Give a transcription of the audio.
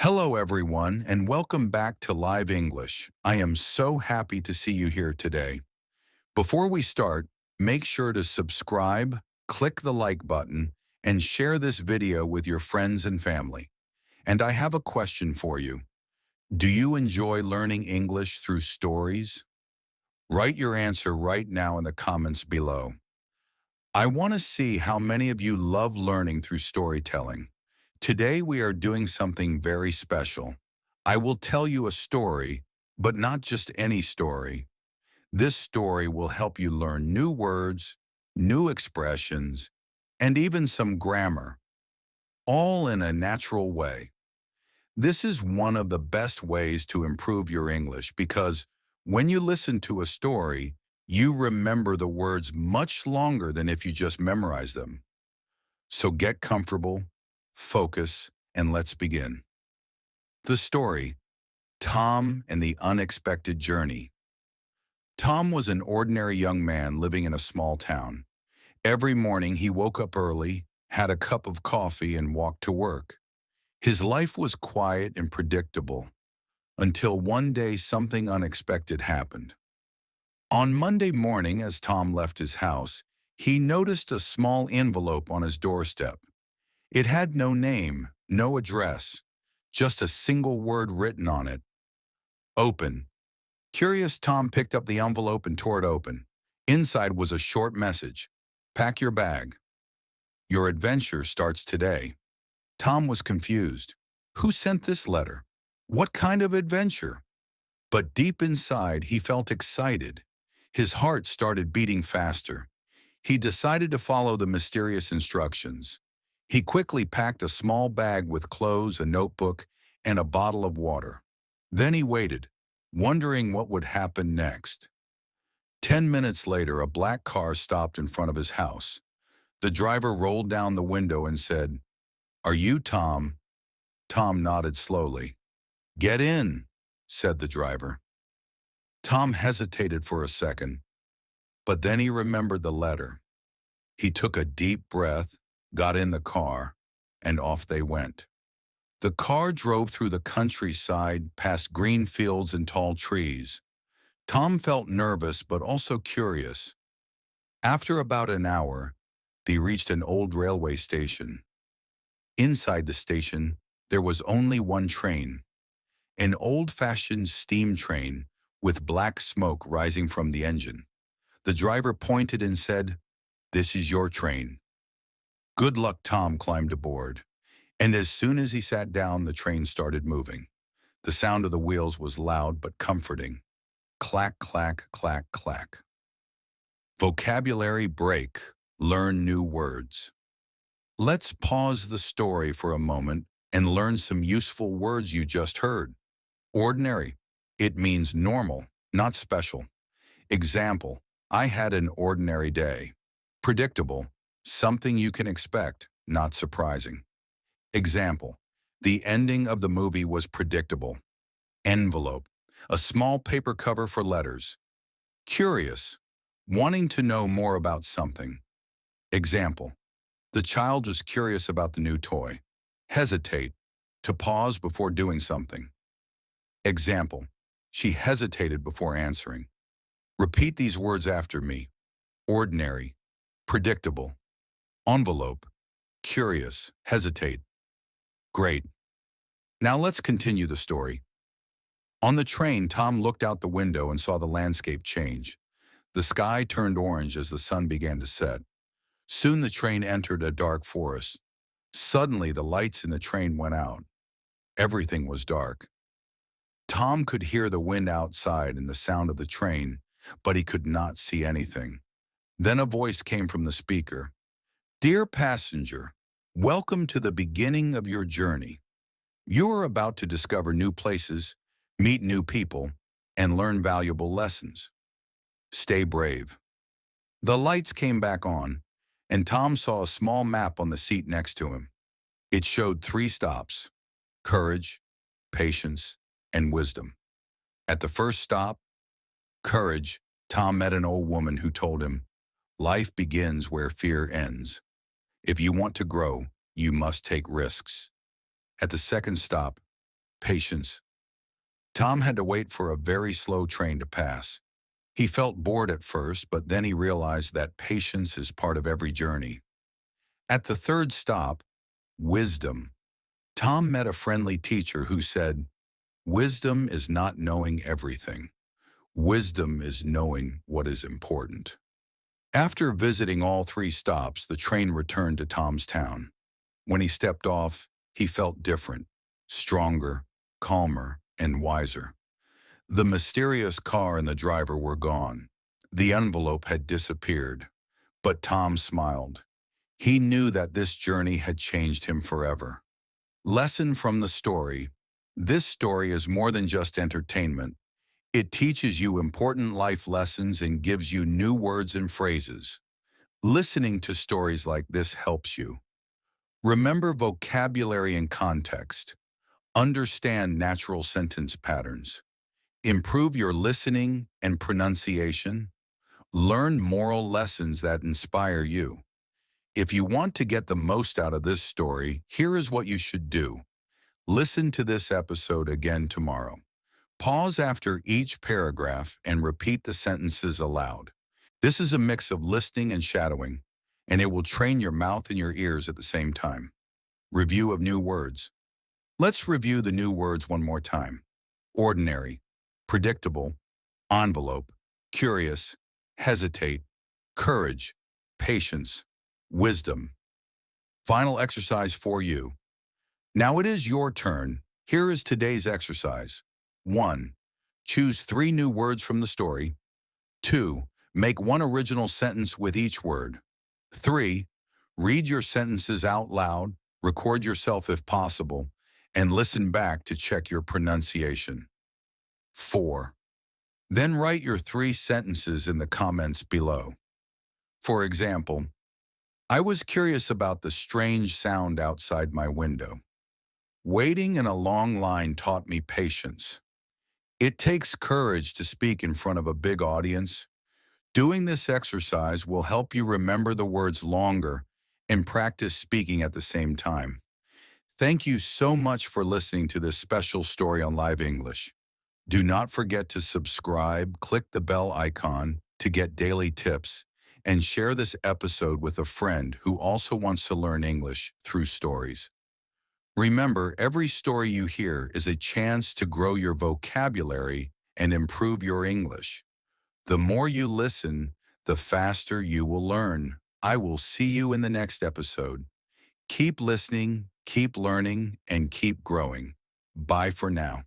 Hello, everyone, and welcome back to Live English. I am so happy to see you here today. Before we start, make sure to subscribe, click the like button, and share this video with your friends and family. And I have a question for you. Do you enjoy learning English through stories? Write your answer right now in the comments below. I want to see how many of you love learning through storytelling. Today we are doing something very special. I will tell you a story, but not just any story. This story will help you learn new words, new expressions, and even some grammar, all in a natural way. This is one of the best ways to improve your English because when you listen to a story, you remember the words much longer than if you just memorize them. So get comfortable, focus, and let's begin. The story, Tom and the Unexpected Journey. Tom was an ordinary young man living in a small town. Every morning he woke up early, had a cup of coffee, and walked to work. His life was quiet and predictable until one day something unexpected happened. On Monday morning, as Tom left his house, he noticed a small envelope on his doorstep. It had no name, no address, just a single word written on it. Open. Curious, Tom picked up the envelope and tore it open. Inside was a short message. Pack your bag. Your adventure starts today. Tom was confused. Who sent this letter? What kind of adventure? But deep inside, he felt excited. His heart started beating faster. He decided to follow the mysterious instructions. He quickly packed a small bag with clothes, a notebook, and a bottle of water. Then he waited, wondering what would happen next. 10 minutes later, a black car stopped in front of his house. The driver rolled down the window and said, "Are you Tom?" Tom nodded slowly. "Get in," said the driver. Tom hesitated for a second, but then he remembered the letter. He took a deep breath, got in the car, and off they went. The car drove through the countryside, past green fields and tall trees. Tom felt nervous but also curious. After about an hour, they reached an old railway station. Inside the station, there was only one train, an old-fashioned steam train with black smoke rising from the engine. The driver pointed and said, "This is your train." Good luck. Tom climbed aboard, and as soon as he sat down, the train started moving. The sound of the wheels was loud but comforting. Clack, clack, clack, clack. Vocabulary break. Learn new words. Let's pause the story for a moment and learn some useful words you just heard. Ordinary. It means normal, not special. Example, I had an ordinary day. Predictable. Something you can expect, not surprising. Example, the ending of the movie was predictable. Envelope, a small paper cover for letters. Curious, wanting to know more about something. Example, the child was curious about the new toy. Hesitate, to pause before doing something. Example, she hesitated before answering. Repeat these words after me. Ordinary, predictable, envelope, curious, hesitate. Great. Now let's continue the story. On the train, Tom looked out the window and saw the landscape change. The sky turned orange as the sun began to set. Soon the train entered a dark forest. Suddenly the lights in the train went out. Everything was dark. Tom could hear the wind outside and the sound of the train, but he could not see anything. Then a voice came from the speaker. "Dear passenger, welcome to the beginning of your journey. You are about to discover new places, meet new people, and learn valuable lessons. Stay brave." The lights came back on, and Tom saw a small map on the seat next to him. It showed 3 stops: courage, patience, and wisdom. At the first stop, courage, Tom met an old woman who told him, "Life begins where fear ends. If you want to grow, you must take risks." At the second stop, patience. Tom had to wait for a very slow train to pass. He felt bored at first, but then he realized that patience is part of every journey. At the third stop, wisdom, Tom met a friendly teacher who said, "Wisdom is not knowing everything. Wisdom is knowing what is important." After visiting all three stops, the train returned to Tom's town. When he stepped off, he felt different, stronger, calmer, and wiser. The mysterious car and the driver were gone. The envelope had disappeared, but Tom smiled. He knew that this journey had changed him forever. Lesson from the story. This story is more than just entertainment. It teaches you important life lessons and gives you new words and phrases. Listening to stories like this helps you. Remember vocabulary and context. Understand natural sentence patterns. Improve your listening and pronunciation. Learn moral lessons that inspire you. If you want to get the most out of this story, here is what you should do. Listen to this episode again tomorrow. Pause after each paragraph and repeat the sentences aloud. This is a mix of listening and shadowing, and it will train your mouth and your ears at the same time. Review of new words. Let's review the new words one more time. Ordinary, predictable, envelope, curious, hesitate, courage, patience, wisdom. Final exercise for you. Now it is your turn. Here is today's exercise. 1. Choose 3 new words from the story. 2. Make one original sentence with each word. 3. Read your sentences out loud, record yourself if possible, and listen back to check your pronunciation. 4. Then write your 3 sentences in the comments below. For example, I was curious about the strange sound outside my window. Waiting in a long line taught me patience. It takes courage to speak in front of a big audience. Doing this exercise will help you remember the words longer and practice speaking at the same time. Thank you so much for listening to this special story on Live English. Do not forget to subscribe, click the bell icon to get daily tips, and share this episode with a friend who also wants to learn English through stories. Remember, every story you hear is a chance to grow your vocabulary and improve your English. The more you listen, the faster you will learn. I will see you in the next episode. Keep listening, keep learning, and keep growing. Bye for now.